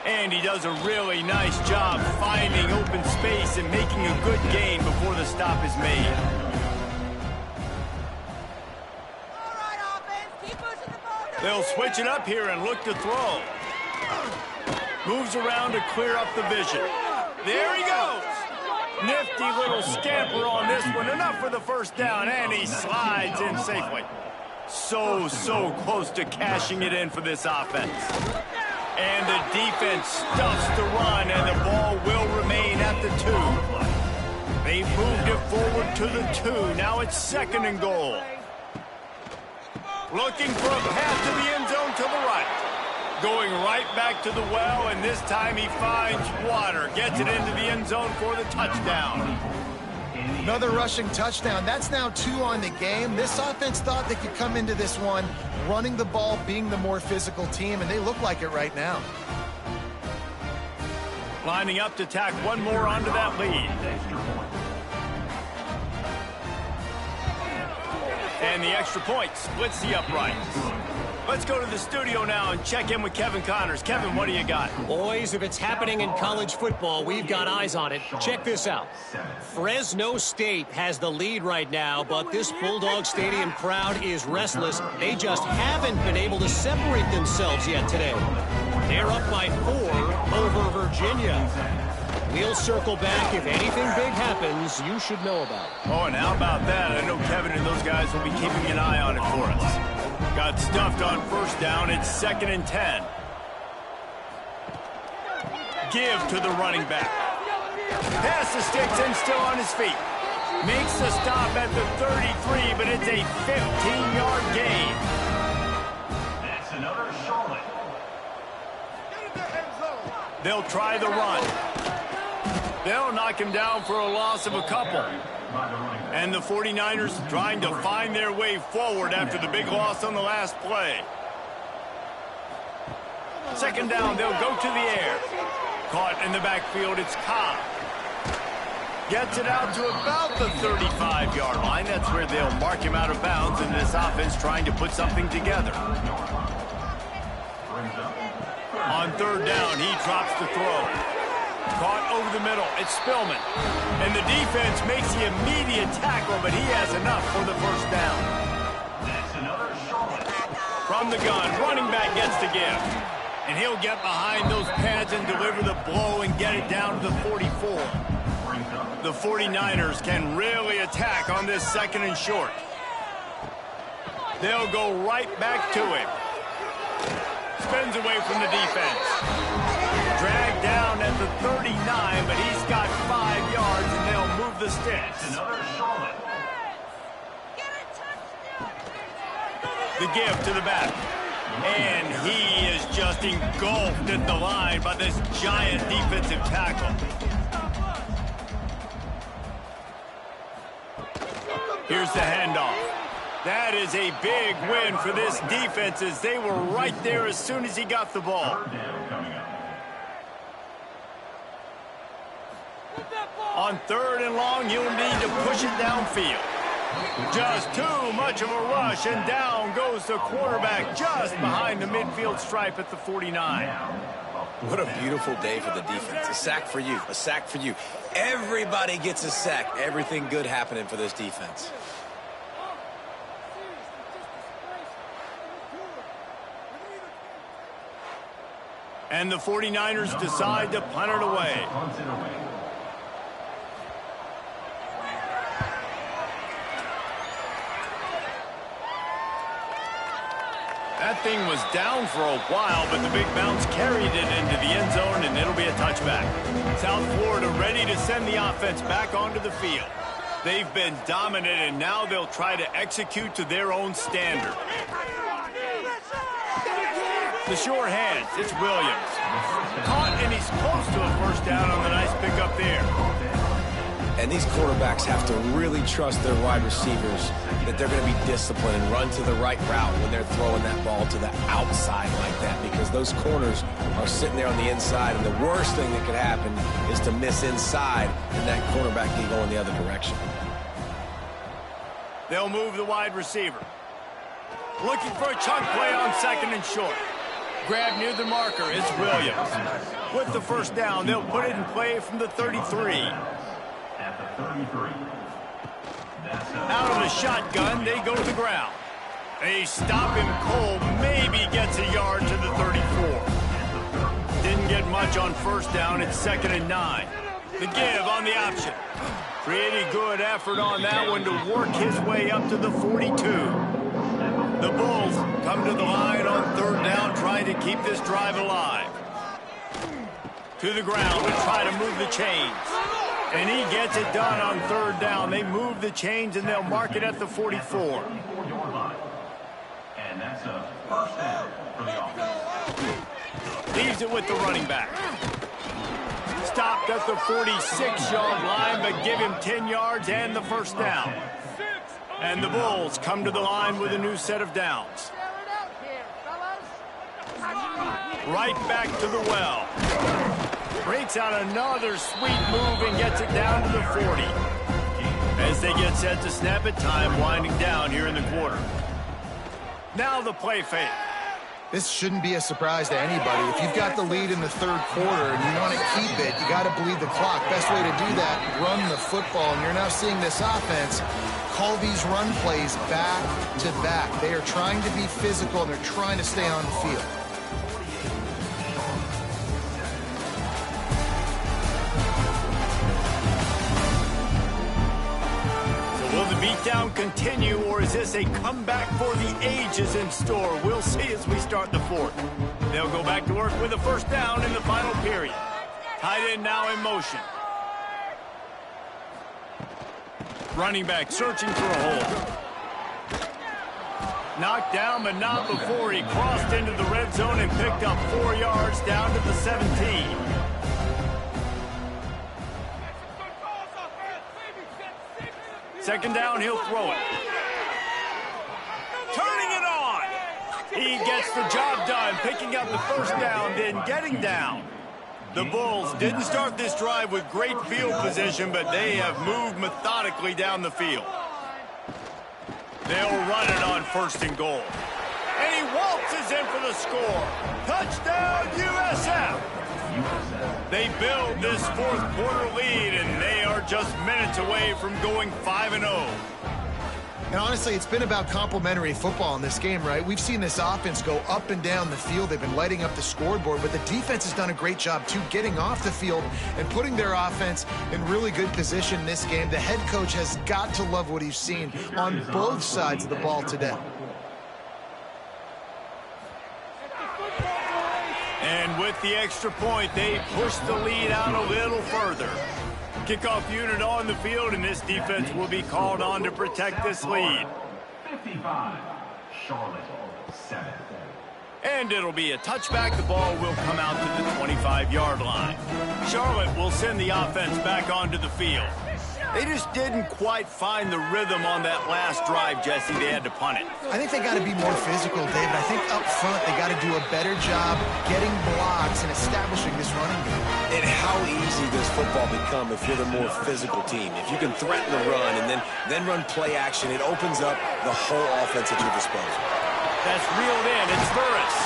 Speaker 1: And he does a really nice job finding open space and making a good gain before the stop is made.
Speaker 4: All right, offense, keep pushing the ball.
Speaker 1: They'll switch it up here and look to throw. Moves around to clear up the vision. There he goes. Nifty little scamper on this one. Enough for the first down, and he slides in safely. So close to cashing it in for this offense. And the defense stuffs the run, and the ball will remain at the 2. They moved it forward to the 2. Now it's 2nd and goal. Looking for a path to the end zone to the right. Going right back to the well, and this time he finds water. Gets it into the end zone for the touchdown.
Speaker 2: Another rushing touchdown. That's now 2 on the game. This offense thought they could come into this one running the ball, being the more physical team, and they look like it right now.
Speaker 1: Lining up to tack one more onto that lead. And the extra point splits the uprights. Let's go to the studio now and check in with Kevin Connors. Kevin, what do you got?
Speaker 5: Boys, if it's happening in college football, we've got eyes on it. Check this out. Fresno State has the lead right now, but this Bulldog Stadium crowd is restless. They just haven't been able to separate themselves yet today. They're up by 4 over Virginia. We'll circle back. If anything big happens, you should know about it.
Speaker 1: Oh, and how about that? I know Kevin and those guys will be keeping an eye on it for us. Got stuffed on first down. It's 2nd and 10. Give to the running back. Pass the sticks and still on his feet. Makes the stop at the 33, but it's a 15-yard gain.
Speaker 6: That's another Charlotte.
Speaker 1: They'll try the run. They'll knock him down for a loss of a couple. And the 49ers trying to find their way forward after the big loss on the last play. 2nd down, they'll go to the air. Caught in the backfield, it's Cobb. Gets it out to about the 35-yard line. That's where they'll mark him out of bounds, and this offense trying to put something together. On 3rd down, he drops the throw. Caught over the middle. It's Spillman. And the defense makes the immediate tackle, but he has enough for the first down.
Speaker 6: That's another Charlotte.
Speaker 1: From the gun, running back gets the give. And he'll get behind those pads and deliver the blow and get it down to the 44. The 49ers can really attack on this 2nd and short. They'll go right back to him. Spins away from the defense. Dragged down at the 39, but he's got 5 yards, and they'll move the sticks.
Speaker 6: Another Charlotte.
Speaker 1: The give to the back. And he is just engulfed at the line by this giant defensive tackle. Here's the handoff. That is a big win for this defense as they were right there as soon as he got the ball. On 3rd and long, you'll need to push it downfield. Just too much of a rush, and down goes the quarterback just behind the midfield stripe at the 49.
Speaker 3: What a beautiful day for the defense. A sack for you. A sack for you. Everybody gets a sack. Everything good happening for this defense.
Speaker 1: And the 49ers decide to punt it away. That thing was down for a while, but the big bounce carried it into the end zone, and it'll be a touchback. South Florida ready to send the offense back onto the field. They've been dominant, and now they'll try to execute to their own standard. The short hands, it's Williams. Caught, and he's close to a first down on the nice pickup there.
Speaker 3: And these quarterbacks have to really trust their wide receivers that they're going to be disciplined and run to the right route when they're throwing that ball to the outside like that, because those corners are sitting there on the inside, and the worst thing that could happen is to miss inside and that quarterback can go in the other direction.
Speaker 1: They'll move the wide receiver. Looking for a chunk play on 2nd and short. Grab near the marker, it's Williams. With the first down, they'll put it in play from the 33.
Speaker 6: At the 33.
Speaker 1: Out of the shotgun, they go to the ground. They stop him cold, maybe gets a yard to the 34. Didn't get much on first down, it's 2nd and 9. The give on the option. Pretty good effort on that one to work his way up to the 42. The Bulls come to the line on 3rd down, trying to keep this drive alive. To the ground to try to move the chains. And he gets it done on 3rd down. They move the chains, and they'll mark it at the 44.
Speaker 6: And that's a first down for the offense.
Speaker 1: Leaves it with the running back. Stopped at the 46-yard line, but give him 10 yards and the first down. And the Bulls come to the line with a new set of downs. Right back to the well. Breaks out another sweet move and gets it down to the 40. As they get set to snap it, time winding down here in the quarter. Now the play fake.
Speaker 2: This shouldn't be a surprise to anybody. If you've got the lead in the 3rd quarter and you want to keep it, you got to bleed the clock. Best way to do that, run the football. And you're now seeing this offense call these run plays back to back. They are trying to be physical, and they're trying to stay on the field.
Speaker 1: Will the beatdown continue, or is this a comeback for the ages in store? We'll see as we start the 4th. They'll go back to work with a first down in the final period. Tight end now in motion. Running back searching for a hole. Knocked down, but not before he crossed into the red zone and picked up 4 yards down to the 17. Second down, he'll throw it. Turning it on. He gets the job done, picking up the first down, then getting down. The Bulls didn't start this drive with great field position, but they have moved methodically down the field. They'll run it on 1st and goal. And he waltzes in for the score. Touchdown, USF. They build this 4th quarter lead, and they are just minutes away from going 5-0.
Speaker 2: And honestly, it's been about complementary football in this game, right? We've seen this offense go up and down the field. They've been lighting up the scoreboard, but the defense has done a great job, too, getting off the field and putting their offense in really good position in this game. The head coach has got to love what he's seen on both sides of the ball today.
Speaker 1: And with the extra point, they push the lead out a little further. Kickoff unit on the field, and this defense will be called on to protect this lead.
Speaker 6: 55, Charlotte, 7.
Speaker 1: And it'll be a touchback. The ball will come out to the 25-yard line. Charlotte will send the offense back onto the field. They just didn't quite find the rhythm on that last drive, Jesse. They had to punt it.
Speaker 2: I think they got to be more physical, David. I think up front they got to do a better job getting blocks and establishing this running game.
Speaker 3: And how easy does football become if you're the more physical team? If you can threaten the run and then run play action, it opens up the whole offense at your disposal.
Speaker 1: That's reeled in. It's Burris.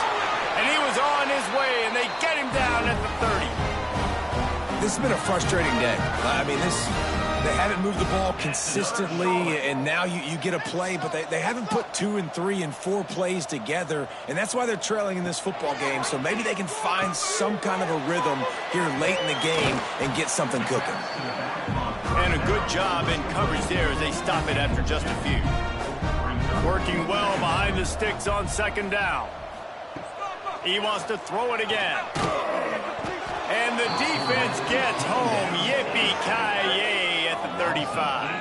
Speaker 1: And he was on his way, and they get him down at the 30.
Speaker 3: This has been a frustrating day. I mean, they haven't moved the ball consistently, and now you get a play, but they haven't put 2 and 3 and 4 plays together, and that's why they're trailing in this football game. So maybe they can find some kind of a rhythm here late in the game and get something cooking.
Speaker 1: And a good job in coverage there as they stop it after just a few. Working well behind the sticks on second down. He wants to throw it again. And the defense gets home. Yippee-ki-yay at the 35.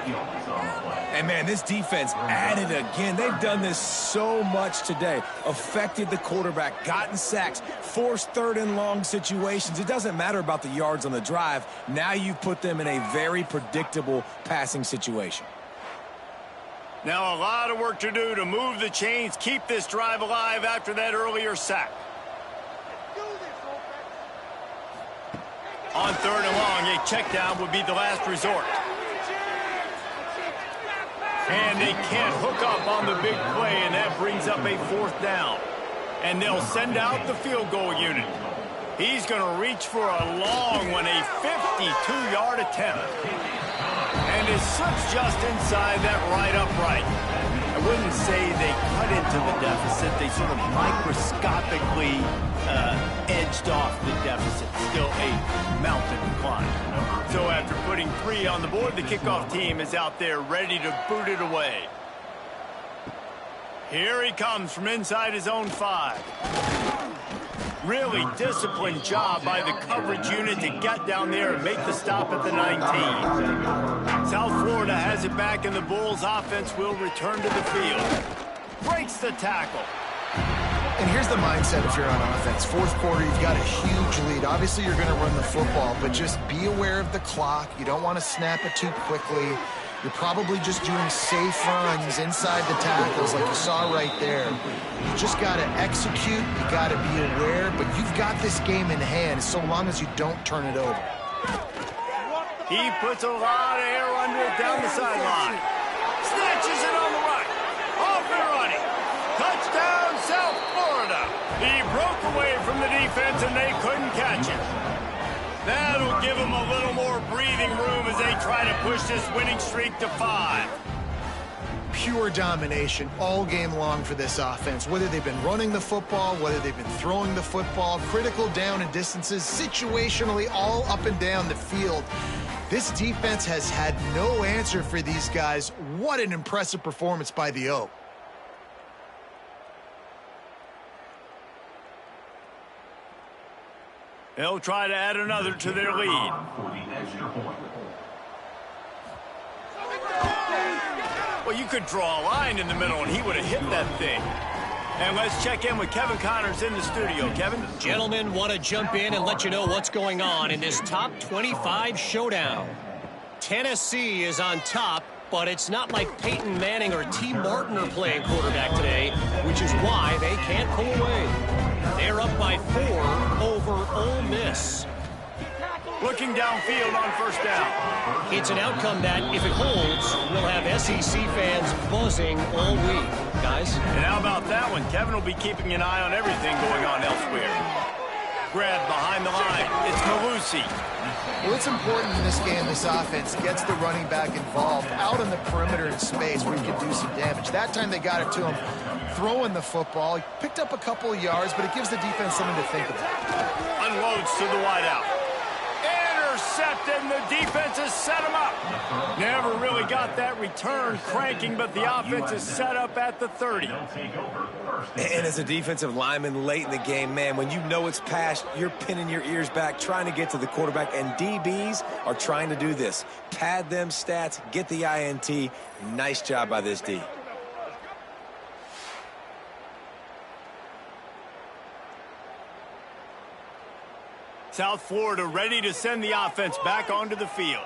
Speaker 3: And, man, this defense added again. They've done this so much today. Affected the quarterback, gotten sacks, forced third and long situations. It doesn't matter about the yards on the drive. Now you've put them in a very predictable passing situation.
Speaker 1: Now a lot of work to do to move the chains, keep this drive alive after that earlier sack. On third and long, a check down would be the last resort. And they can't hook up on the big play, and that brings up a fourth down. And they'll send out the field goal unit. He's going to reach for a long one, a 52-yard attempt. And it slips just inside that right upright. I wouldn't say they cut into the deficit. They sort of microscopically edged off the deficit. Still a mountain to climb. So after putting 3 on the board, the kickoff team is out there ready to boot it away. Here he comes from inside his own 5. Really disciplined job by the coverage unit to get down there and make the stop at the 19. South Florida has it back, and the Bulls offense will return to the field. Breaks the tackle.
Speaker 2: And here's the mindset if you're on offense. Fourth quarter, you've got a huge lead. Obviously, you're going to run the football, but just be aware of the clock. You don't want to snap it too quickly. You're probably just doing safe runs inside the tackles like you saw right there. You just got to execute. You got to be aware, but you've got this game in hand so long as you don't turn it over.
Speaker 1: He puts a lot of air under it down the sideline. Snatches it on the right. Off and running. Touchdown, South Florida. He broke away from the defense, and they couldn't catch him. That'll give them a little more breathing room as they try to push this winning streak to 5.
Speaker 2: Pure domination all game long for this offense. Whether they've been running the football, whether they've been throwing the football, critical down and distances, situationally all up and down the field. This defense has had no answer for these guys. What an impressive performance by the O.
Speaker 1: They'll try to add another to their lead. Well, you could draw a line in the middle, and he would have hit that thing. And let's check in with Kevin Connors in the studio. Kevin?
Speaker 5: Gentlemen, want to jump in and let you know what's going on in this top 25 showdown. Tennessee is on top, but it's not like Peyton Manning or T. Martin are playing quarterback today, which is why they can't pull away. They're up by 4 over Ole Miss.
Speaker 1: Looking downfield on first down.
Speaker 5: It's an outcome that, if it holds, will have SEC fans buzzing all week, guys.
Speaker 1: And how about that one? Kevin will be keeping an eye on everything going on elsewhere. grab behind the line. It's Malusi.
Speaker 2: Well, it's important in this game this offense gets the running back involved out on the perimeter in space where he can do some damage. That time they got it to him throwing the football. He picked up a couple of yards, but it gives the defense something to think about.
Speaker 1: Unloads to the wideout. Intercepted, and the defense has set him up. Never really got that return cranking, but the offense is set up at the 30.
Speaker 3: And as a defensive lineman late in the game, man, when you know it's past, you're pinning your ears back, trying to get to the quarterback, and DBs are trying to do this. Pad them stats, get the INT. Nice job by this D.
Speaker 1: South Florida ready to send the offense back onto the field.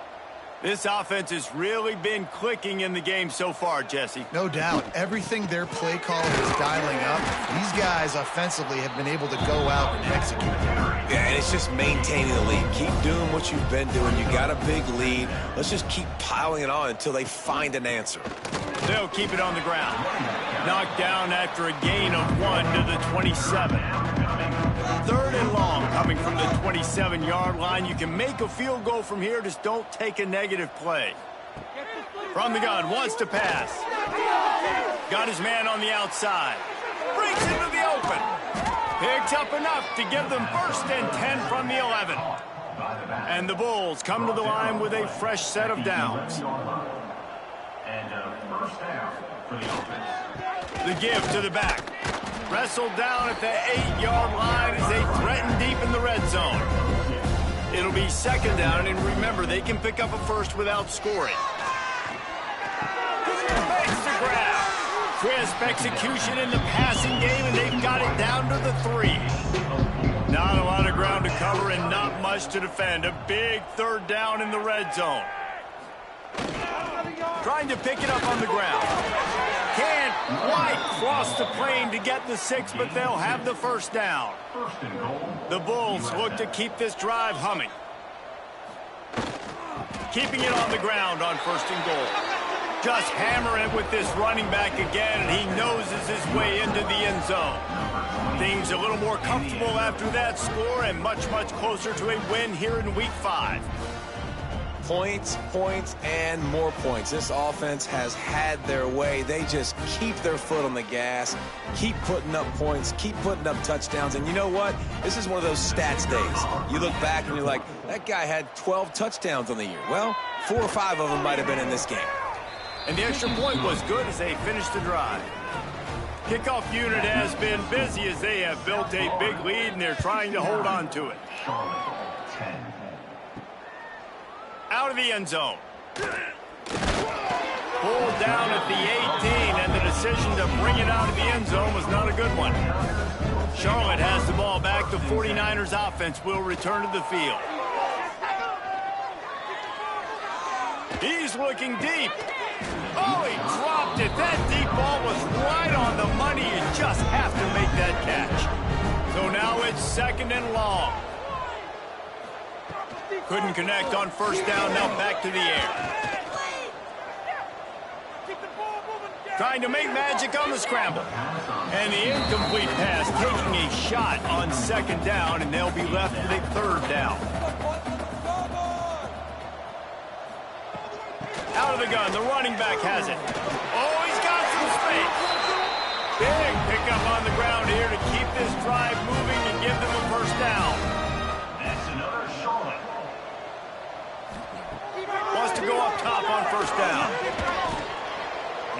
Speaker 1: This offense has really been clicking in the game so far, Jesse.
Speaker 2: No doubt. Everything their play caller is dialing up, these guys offensively have been able to go out and execute.
Speaker 3: Yeah, and it's just maintaining the lead. Keep doing what you've been doing. You got a big lead. Let's just keep piling it on until they find an answer.
Speaker 1: They'll keep it on the ground. Knocked down after a gain of 1 to the 27. 3rd and long coming from the 27-yard line. You can make a field goal from here, just don't take a negative play. From the gun, wants to pass. Got his man on the outside. Breaks into the open. Picks up enough to give them 1st and 10 from the 11. And the Bulls come to the line with a fresh set of downs.
Speaker 6: And first down for the offense.
Speaker 1: The give to the back. Wrestled down at the 8-yard line as they threaten deep in the red zone. It'll be 2nd down, and remember, they can pick up a first without scoring. Makes the grab. Crisp execution in the passing game, and they've got it down to the 3. Not a lot of ground to cover and not much to defend. A big 3rd down in the red zone. Trying to pick it up on the ground. Can't quite cross the plane to get the 6, but they'll have the 1st down. The Bulls look to keep this drive humming. Keeping it on the ground on 1st and goal. Just hammer it with this running back again, and he noses his way into the end zone. Things a little more comfortable after that score and much, much closer to a win here in Week 5.
Speaker 3: Points, points, and more points. This offense has had their way. They just keep their foot on the gas, keep putting up points, keep putting up touchdowns. And you know what? This is one of those stats days. You look back and you're like, that guy had 12 touchdowns on the year. Well, 4 or 5 of them might have been in this game.
Speaker 1: And the extra point was good as they finished the drive. Kickoff unit has been busy as they have built a big lead, and they're trying to hold on to it. Out of the end zone. Pulled down at the 18, and the decision to bring it out of the end zone was not a good one. Charlotte has the ball back. The 49ers offense will return to the field. He's looking deep. Oh, he dropped it. That deep ball was right on the money. You just have to make that catch. So now it's 2nd and long. Couldn't connect on 1st down. Now back to the air. Trying to make magic on the scramble. And the incomplete pass taking a shot on 2nd down, and they'll be left with a 3rd down. Out of the gun, the running back has it. Oh, he's got some space. Big pickup on the ground here to keep this drive moving and give them a 1st down.
Speaker 6: That's another Charlotte.
Speaker 1: Wants to go up top on 1st down.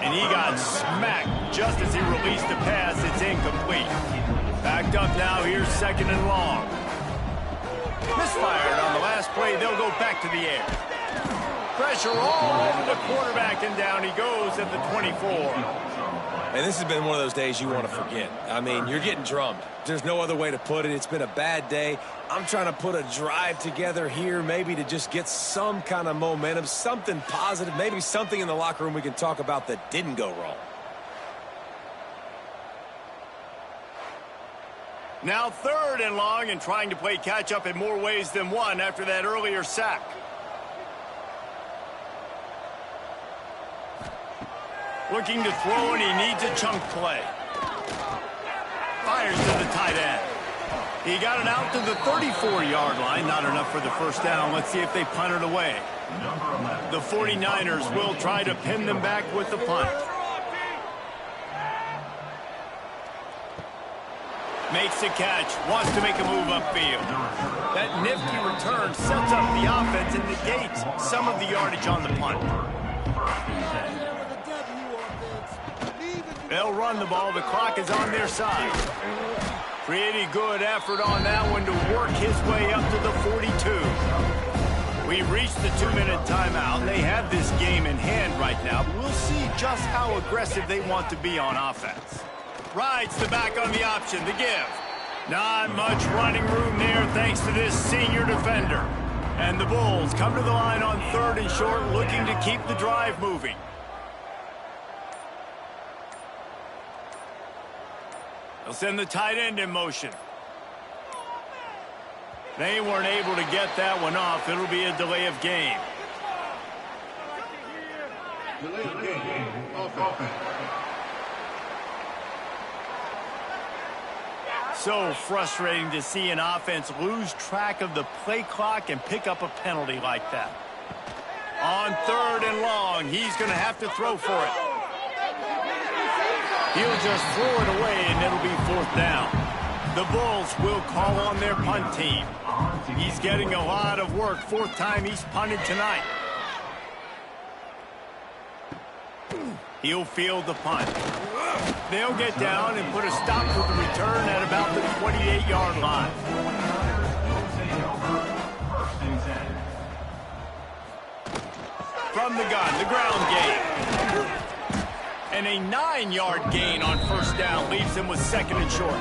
Speaker 1: And he got smacked just as he released the pass. It's incomplete. Backed up now. Here's 2nd and long. Misfired on the last play. They'll go back to the air. Pressure all over the quarterback, and down he goes at the 24.
Speaker 3: And this has been one of those days you want to forget. I mean, you're getting drummed. There's no other way to put it. It's been a bad day. I'm trying to put a drive together here, maybe to just get some kind of momentum, something positive, maybe something in the locker room we can talk about that didn't go wrong.
Speaker 1: Now 3rd and long, and trying to play catch-up in more ways than one after that earlier sack. Looking to throw, and he needs a chunk play. Fires to the tight end. He got it out to the 34-yard line. Not enough for the first down. Let's see if they punt it away. The 49ers will try to pin them back with the punt. Makes a catch. Wants to make a move upfield. That nifty return sets up the offense and negates some of the yardage on the punt. They'll run the ball. The clock is on their side. Pretty good effort on that one to work his way up to the 42. We reached the 2-minute timeout. They have this game in hand right now. We'll see just how aggressive they want to be on offense. Rides the back on the option, the give. Not much running room there thanks to this senior defender. And the Bulls come to the line on 3rd and short, looking to keep the drive moving. They'll send the tight end in motion. They weren't able to get that one off. It'll be a delay of game.
Speaker 6: Delay of game. Offense.
Speaker 1: So frustrating to see an offense lose track of the play clock and pick up a penalty like that. On 3rd and long, he's going to have to throw for it. He'll just throw it away, and it'll be 4th down. The Bulls will call on their punt team. He's getting a lot of work. 4th time he's punted tonight. He'll field the punt. They'll get down and put a stop to the return at about the 28-yard line. From the gun, the ground game. And a 9-yard gain on 1st down leaves him with 2nd and short.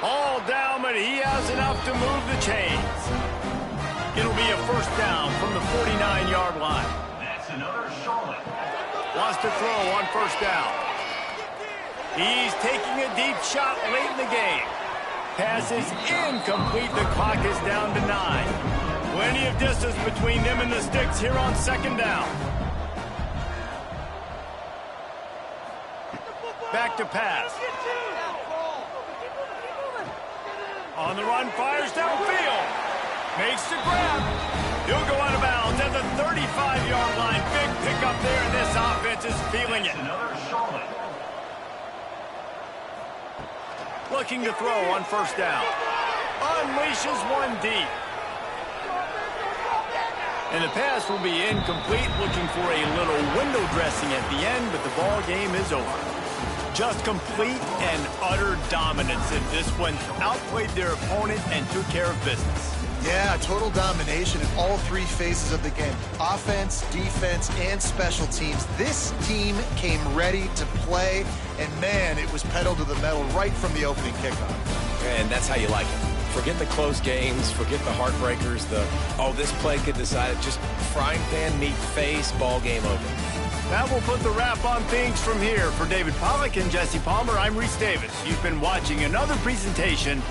Speaker 1: All down, but he has enough to move the chains. It'll be a 1st down from the 49-yard line.
Speaker 6: That's another Charlotte.
Speaker 1: Wants to throw on 1st down. He's taking a deep shot late in the game. Pass is incomplete. The clock is down to 9. Plenty of distance between them and the sticks here on 2nd down. Back to pass. On the run, fires downfield. Makes the grab. He'll go out of bounds at the 35-yard line. Big pickup there, and this offense is feeling it.
Speaker 6: Another Charlotte.
Speaker 1: Looking to throw on 1st down. Unleashes one deep. And the pass will be incomplete. Looking for a little window dressing at the end, but the ball game is over. Just complete and utter dominance in this one. Outplayed their opponent and took care of business.
Speaker 2: Yeah, total domination in all 3 phases of the game. Offense, defense, and special teams. This team came ready to play, and man, it was pedal to the metal right from the opening kickoff.
Speaker 3: And that's how you like it. Forget the close games, forget the heartbreakers, this play could decide it. Just frying pan, meat face, ball game over.
Speaker 1: That will put the wrap on things from here. For David Pollack and Jesse Palmer, I'm Reese Davis. You've been watching another presentation.